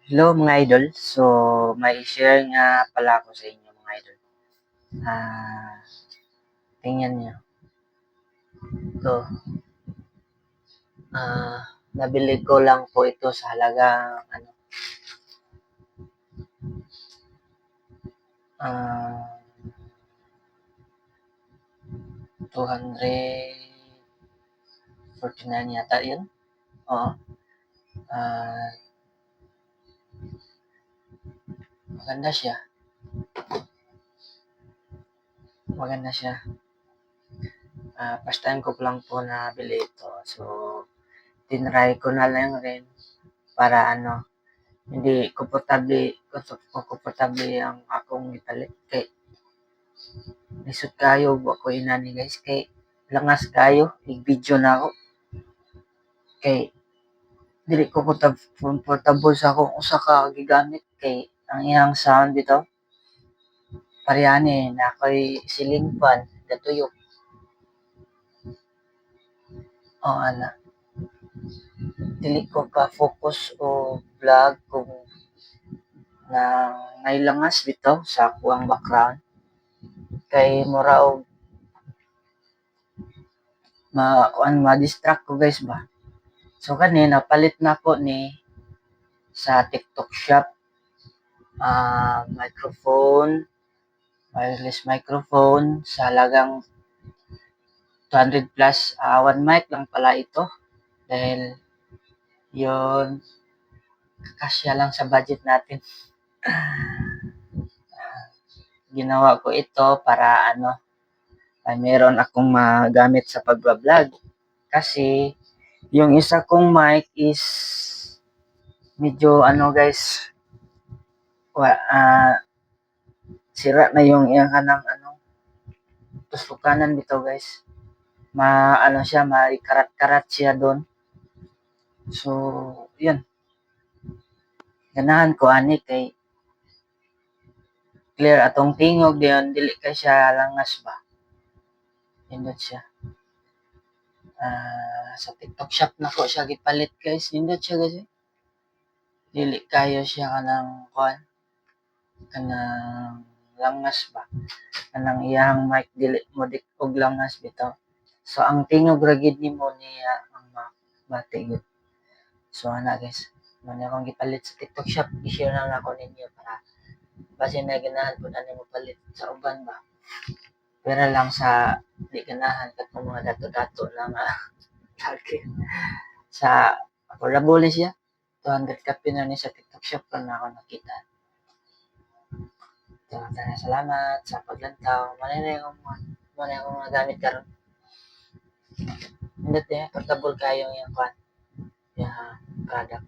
Hello mga idol. So, may share nga pala ako sa inyo mga idol. Tingnan nyo. Ito. Nabili ko lang po ito sa halagang 249 yata yun. Oo. Maganda siya. First time ko lang po nabili ito. So, tinry ko na lang rin para hindi komportable ang akong ipalit kay lisod kayo ako inani guys kay langas kayo i-video na ako kay dili ko komportable sa akong usa ka gigamit kay ang iyang sound bitaw parehani na ako'y ceiling fan datuyok dili ko ka focus o vlog kung na nailangas bitaw sa kuang background kay mura og ma-distract ko guys ba. So kanina palit na ko ni sa TikTok shop wireless microphone sa halagang 200 plus. One mic lang pala ito dahil yun kasya lang sa budget natin. Ginawa ko ito para ay meron akong magamit sa pagbablog kasi yung isa kong mic is medyo guys sira na yung iyang kanang tusukanan dito guys siya may karat-karat siya doon. So yun ganahan ko ani kay clear atong tingog diyon dili kay siya langas ba nindot siya sa TikTok shop nako siya gipalit guys nindot siya guys dili kayo siya kanang langas ba kanang iyang mic dili mo og langas bitaw so ang tingog ra gid nimo niya ang bati gid so guys man akong gipalit sa TikTok shop i-share na lang ako ninyo para base na ganahan po na mo palit sa uban ba pero lang sa di ganahan katong mga dato-dato lang target sa affordable siya 200 ka na ni sa TikTok shop lang na ako nakita. So, salamat sa paglantaw. Manay akong nagamit karon. Hindi portable kayo yung product.